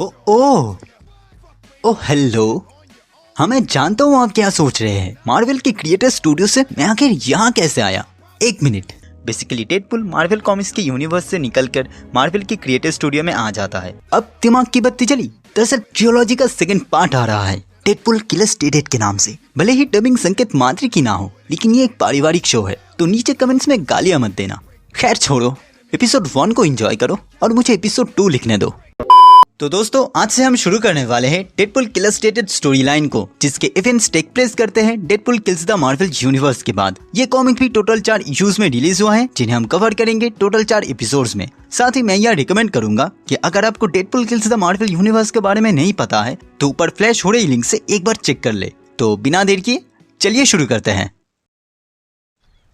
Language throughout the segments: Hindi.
ओ ओ ओ हेलो। हाँ, मैं जानता हूँ आप क्या सोच रहे हैं। मार्वल के क्रिएटर स्टूडियो से मैं आखिर यहाँ कैसे आया। एक minute. Basically Deadpool Marvel comics के यूनिवर्स से निकलकर मार्वल के क्रिएटर स्टूडियो में आ जाता है। अब दिमाग की बत्ती जली। दरअसल ट्रियोलॉजी का सेकंड पार्ट आ रहा है, डेडपुल किलर्स डेडेड के नाम से। भले ही डबिंग संकेत मात्रे की ना हो, लेकिन ये एक पारिवारिक शो है, तो नीचे कमेंट्स में गालियां मत देना। खैर छोड़ो, एपिसोड 1 को एंजॉय करो और मुझे एपिसोड 2 लिखने दो। तो दोस्तों, आज से हम शुरू करने वाले हैं डेडपुल किलर्स डेडेड स्टोरी लाइन को, जिसके इवेंट्स टेक प्लेस करते हैं Deadpool kills the Marvel universe के बाद। ये कॉमिक भी टोटल 4 इश्यूज में रिलीज हुआ है, जिन्हें हम कवर करेंगे टोटल 4 एपिसोड्स में। साथ ही मैं यह रिकमेंड करूंगा कि अगर आपको Deadpool kills the Marvel universe के बारे में नहीं पता है तो ऊपर फ्लैश हो रही लिंक से एक बार चेक कर ले। तो बिना देर किए चलिए शुरू करते हैं।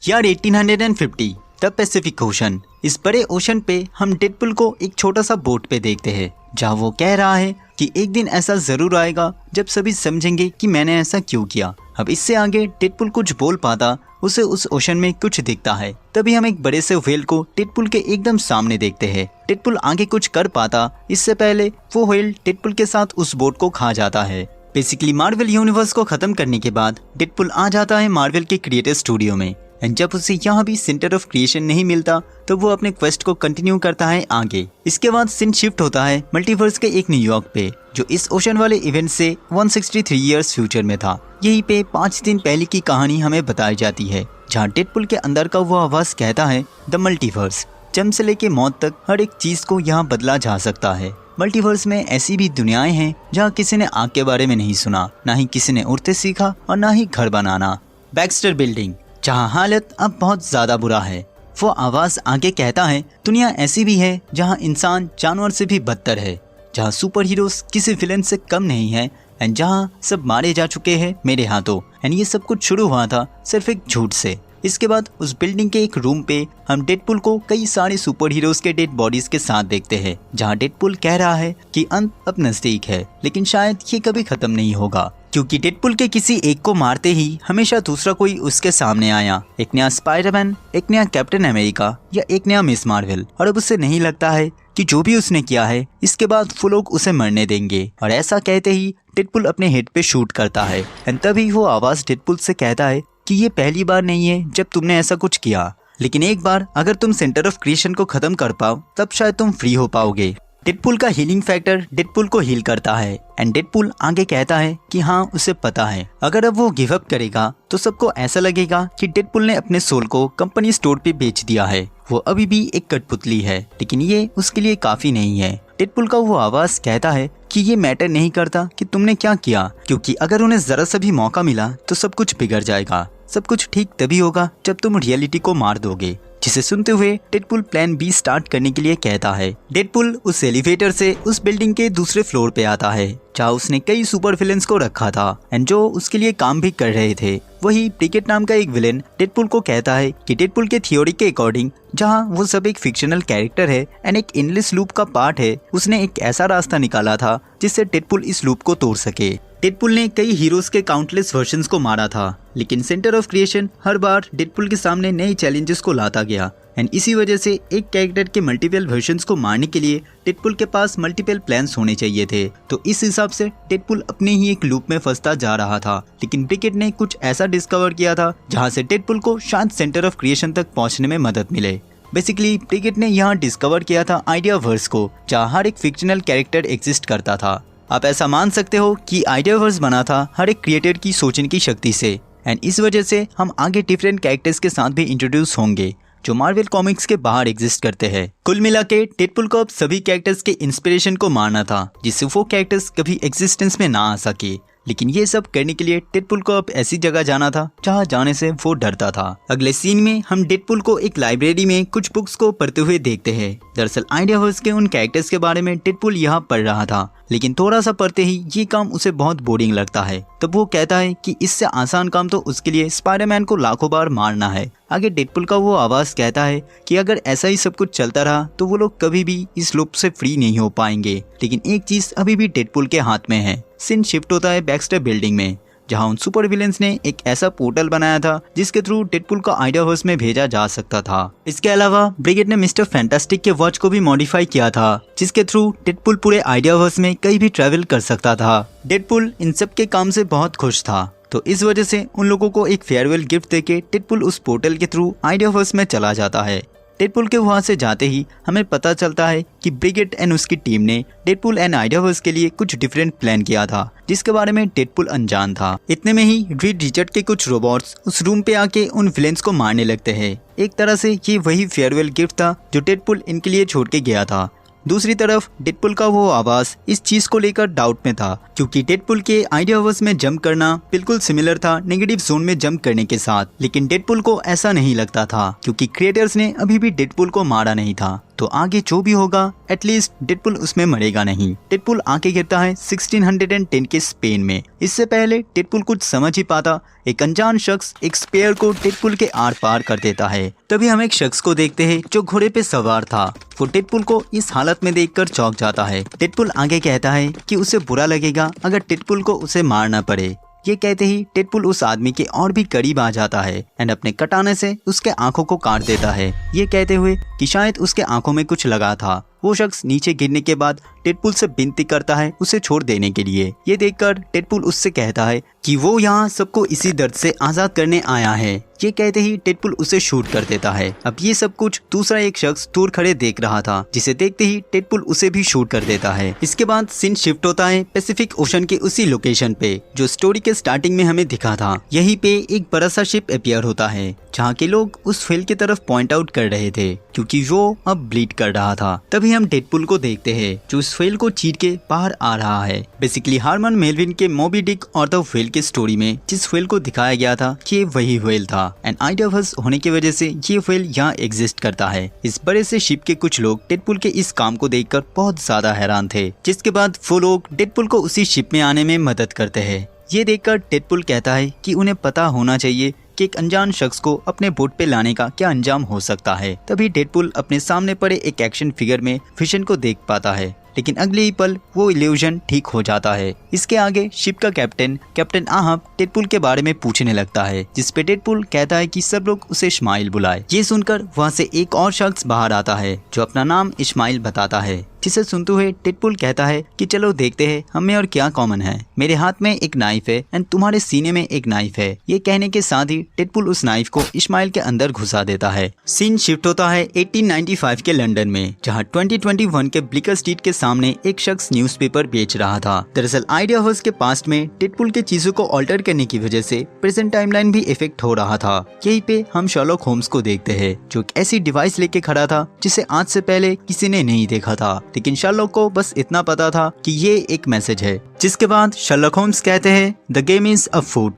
यार 1850 द पैसिफिक ओशन। इस बड़े ओशन पे हम डेडपुल को एक छोटा सा बोट पे देखते हैं, जहाँ वो कह रहा है कि एक दिन ऐसा जरूर आएगा जब सभी समझेंगे कि मैंने ऐसा क्यों किया। अब इससे आगे डेडपुल कुछ बोल पाता, उसे उस ओशन में कुछ दिखता है। तभी हम एक बड़े से व्हेल को डेडपुल के एकदम सामने देखते हैं। डेडपुल आगे कुछ कर पाता, इससे पहले वो व्हेल डेडपुल के साथ उस बोट को खा जाता है। बेसिकली मार्वल यूनिवर्स को खत्म करने के बाद डेडपुल आ जाता है मार्वल के क्रिएटर स्टूडियो में। एंड जब उसे यहाँ भी सेंटर ऑफ क्रिएशन नहीं मिलता तो वो अपने क्वेस्ट को कंटिन्यू करता है आगे। इसके बाद सीन शिफ्ट होता है मल्टीवर्स के एक न्यूयॉर्क पे, जो इस ओशन वाले इवेंट से 163 इयर्स फ्यूचर में था। यहीं पे 5 दिन पहले की कहानी हमें बताई जाती है, जहाँ डेडपुल के अंदर का वो आवाज कहता है द मल्टीवर्स। जन्म से लेके मौत तक हर एक चीज को यहाँ बदला जा सकता है। मल्टीवर्स में ऐसी भी दुनियाएं हैं जहाँ किसी ने आग के बारे में नहीं सुना, ना ही किसी ने उड़ते सीखा और ना ही घर बनाना। बैक्स्टर बिल्डिंग, जहाँ हालत अब बहुत ज्यादा बुरा है। वो आवाज आगे कहता है दुनिया ऐसी भी है जहाँ इंसान जानवर से भी बदतर है, जहाँ सुपर हीरोज किसी विलन से कम नहीं है, एंड जहाँ सब मारे जा चुके हैं मेरे हाथों। एंड ये सब कुछ शुरू हुआ था सिर्फ एक झूठ से। इसके बाद उस बिल्डिंग के एक रूम पे हम डेडपुल को कई सारे सुपर हीरोज के डेड बॉडीज के साथ देखते हैं, जहाँ डेडपुल कह रहा है कि अंत अब नजदीक है, लेकिन शायद ये कभी खत्म नहीं होगा, क्योंकि डेडपुल के किसी एक को मारते ही हमेशा दूसरा कोई उसके सामने आया। एक नया स्पाइडरमैन, एक नया कैप्टन अमेरिका या एक नया मिस मार्वल। और अब उसे नहीं लगता है कि जो भी उसने किया है इसके बाद वो लोग उसे मरने देंगे। और ऐसा कहते ही डेडपुल अपने हेड पे शूट करता है। एंड तभी वो आवाज डेडपुल से कहता है कि ये पहली बार नहीं है जब तुमने ऐसा कुछ किया, लेकिन एक बार अगर तुम सेंटर ऑफ क्रिएशन को खत्म कर पाओ तब शायद तुम फ्री हो पाओगे। डेडपुल का हीलिंग फैक्टर डेडपुल को हील करता है। एंड डेडपुल आगे कहता है कि हाँ, उसे पता है अगर अब वो गिव अप करेगा तो सबको ऐसा लगेगा कि डेडपुल ने अपने सोल को कंपनी स्टोर पे बेच दिया है। वो अभी भी एक कठपुतली है, लेकिन ये उसके लिए काफी नहीं है। डेडपुल का वो आवाज कहता है कि ये मैटर नहीं करता कि तुमने क्या किया, क्योंकि अगर उन्हें जरा सा भी मौका मिला तो सब कुछ बिगड़ जाएगा। सब कुछ ठीक तभी होगा जब तुम रियलिटी को मार दोगे। जिसे सुनते हुए डेडपुल प्लान बी स्टार्ट करने के लिए कहता है। डेडपुल उस एलिवेटर से उस बिल्डिंग के दूसरे फ्लोर पे आता है, जहाँ उसने कई सुपर विलेंस को रखा था एंड जो उसके लिए काम भी कर रहे थे। वही ब्रिगेड नाम का एक विलेन डेडपुल को कहता है कि डेडपुल के थ्योरी के अकॉर्डिंग, जहाँ वो सब एक फिक्शनल कैरेक्टर है एंड एक एंडलेस लूप का पार्ट है, उसने एक ऐसा रास्ता निकाला था जिससे डेडपुल इस लूप को तोड़ सके। डेडपुल ने कई हीरोज के काउंटलेस वर्जन्स को मारा था, लेकिन centre of creation her bar Deadpool के सामने नए चैलेंजेस को लाता गया। एंड इसी वजह से एक कैरेक्टर के मल्टीपल वर्जन्स को मारने के लिए डेडपुल के पास मल्टीपल प्लान्स होने चाहिए थे। तो इस हिसाब से डेडपुल अपने ही एक लूप में फंसता जा रहा था। लेकिन ब्रिगेड ने कुछ ऐसा डिस्कवर किया था जहाँ से डेडपुल को शायद सेंटर ऑफ क्रिएशन तक पहुँचने में मदद मिले। बेसिकली ब्रिगेड ने यहाँ डिस्कवर किया था आइडिया वर्स को, जहाँ हर एक फिक्शनल कैरेक्टर एग्जिस्ट करता था। आप ऐसा मान सकते हो कि आइडिया वर्स बना था हर एक क्रिएटर की सोचने की शक्ति से। एंड इस वजह से हम आगे डिफरेंट कैरेक्टर्स के साथ भी इंट्रोड्यूस होंगे जो मार्वल कॉमिक्स के बाहर एग्जिस्ट करते हैं। कुल मिला के डेडपुल को अब सभी कैरेक्टर्स के इंस्पिरेशन को मारना था, जिससे वो कैरेक्टर्स कभी एग्जिस्टेंस में ना आ सके। लेकिन ये सब करने के लिए डेडपुल को अब ऐसी जगह जाना था जहाँ जाने से वो डरता था। अगले सीन में हम डेडपुल को एक लाइब्रेरी में कुछ बुक्स को पढ़ते हुए देखते हैं। दरअसल आइडियावर्स के उन कैरेक्टर्स के बारे में डेडपुल यहाँ पढ़ रहा था, लेकिन थोड़ा सा पढ़ते ही ये काम उसे बहुत बोरिंग लगता है। तब वो कहता है कि इससे आसान काम तो उसके लिए स्पाइडरमैन को लाखों बार मारना है। आगे डेडपुल का वो आवाज कहता है कि अगर ऐसा ही सब कुछ चलता रहा तो वो लोग कभी भी इस लूप से फ्री नहीं हो पाएंगे। लेकिन एक चीज अभी भी डेडपुल के हाथ में है। सीन शिफ्ट होता है बैक्स्टर बिल्डिंग में, जहां उन सुपर विलेंस ने एक ऐसा पोर्टल बनाया था जिसके थ्रू डेडपुल को आइडियावर्स में भेजा जा सकता था। इसके अलावा ब्रिगेड ने मिस्टर फैंटास्टिक के वॉच को भी मॉडिफाई किया था जिसके थ्रू डेडपुल पूरे आइडियावर्स में कहीं भी ट्रेवल कर सकता था। डेडपुल इन सब के काम से बहुत खुश था, तो इस वजह से उन लोगों को एक फेयरवेल गिफ्ट देके डेडपुल उस पोर्टल के थ्रू आइडियावर्स में चला जाता है। डेडपुल के वहां से जाते ही हमें पता चलता है कि ब्रिगेड एंड उसकी टीम ने डेडपुल एंड आइडियावर्स के लिए कुछ डिफरेंट प्लान किया था जिसके बारे में डेडपुल अनजान था। इतने में ही रीड रिचर्ड के कुछ रोबोट्स उस रूम पे आके उन विलेंस को मारने लगते हैं। एक तरह से ये वही फेयरवेल गिफ्ट था जो डेडपुल इनके लिए छोड़ के गया था। दूसरी तरफ डेडपुल का वो आवाज इस चीज को लेकर डाउट में था क्योंकि डेडपुल के आइडियावर्स में जंप करना बिल्कुल सिमिलर था नेगेटिव जोन में जंप करने के साथ, लेकिन डेडपुल को ऐसा नहीं लगता था क्योंकि क्रिएटर्स ने अभी भी डेडपुल को मारा नहीं था, तो आगे जो भी होगा एटलीस्ट डेडपुल उसमें मरेगा नहीं। डेडपुल आके गिरता है 1610 के स्पेन में। इससे पहले डेडपुल कुछ समझ ही पाता, एक अनजान शख्स एक स्पेयर को डेडपुल के आर पार कर देता है। तभी हम एक शख्स को देखते हैं जो घोड़े पे सवार था। वो डेडपुल को इस हालत में देखकर चौंक जाता है। डेडपुल आगे कहता है कि उसे बुरा लगेगा अगर डेडपुल को उसे मारना पड़े। ये कहते ही डेडपुल उस आदमी के और भी करीब आ जाता है एंड अपने कटाने से उसके आंखों को काट देता है, ये कहते हुए कि शायद उसके आंखों में कुछ लगा था। वो शख्स नीचे गिरने के बाद डेडपुल से विनती करता है उसे छोड़ देने के लिए। ये देखकर डेडपुल उससे कहता है कि वो यहाँ सबको इसी दर्द से आजाद करने आया है। ये कहते ही डेडपुल उसे शूट कर देता है। अब ये सब कुछ दूसरा एक शख्स दूर खड़े देख रहा था, जिसे देखते ही डेडपुल उसे भी शूट कर देता है। इसके बाद सीन शिफ्ट होता है पैसिफिक ओशन के उसी लोकेशन पे जो स्टोरी के स्टार्टिंग में हमें दिखा था। यहीं पे एक बड़ा सा शिप अपीयर होता है जहाँ के लोग उस व्हेल की तरफ पॉइंट आउट कर रहे थे क्योंकि वो अब ब्लीड कर रहा था। तभी हम डेडपुल को देखते हैं जो उस व्हेल को चीर के बाहर आ रहा है। बेसिकली हारमन मेलविन के मोबी डिक और द व्हेल के स्टोरी में जिस व्हेल को दिखाया गया था ये वही व्हेल था एंड आइडियावर्स होने की वजह से ये व्हेल यहाँ एग्जिस्ट करता है। इस बड़े से शिप के कुछ लोग डेडपुल के इस काम को देखकर बहुत ज्यादा हैरान थे, जिसके बाद वो लोग डेडपुल को उसी शिप में आने में मदद करते हैं। ये देखकर डेडपुल कहता है कि उन्हें पता होना चाहिए कि एक अनजान शख्स को अपने बोट पे लाने का क्या अंजाम हो सकता है। तभी डेडपुल अपने सामने पड़े एक एक्शन फिगर में फिशन को देख पाता है, लेकिन अगले ही पल वो इल्यूजन ठीक हो जाता है। इसके आगे शिप का कैप्टन आहब डेडपुल के बारे में पूछने लगता है, जिसपे डेडपुल कहता है कि सब लोग उसे इस्माइल बुलाए। ये सुनकर वहाँ से एक और शख्स बाहर आता है जो अपना नाम इस्माइल बताता है, जिसे सुनते हुए डेडपुल कहता है कि चलो देखते हैं हमें और क्या कॉमन है। मेरे हाथ में एक नाइफ है एंड तुम्हारे सीने में एक नाइफ है। ये कहने के साथ ही डेडपुल उस नाइफ को इस्माइल के अंदर घुसा देता है। सीन शिफ्ट होता है 1895 के लंदन में, जहाँ 2021 के ब्लिकर स्ट्रीट के सामने एक शख्स न्यूज़पेपर बेच रहा था। दरअसल आइडियावर्स के पास्ट में डेडपुल के चीजों को ऑल्टर करने की वजह से प्रेजेंट टाइमलाइन भी इफेक्ट हो रहा था। यहीं पे हम शर्लॉक होम्स को देखते हैं जो एक ऐसी डिवाइस लेके खड़ा था जिसे आज से पहले किसी ने नहीं देखा था, लेकिन शर्लॉक को बस इतना पता था कि ये एक मैसेज है। जिसके बाद शर्लॉक होम्स कहते हैं the game is a food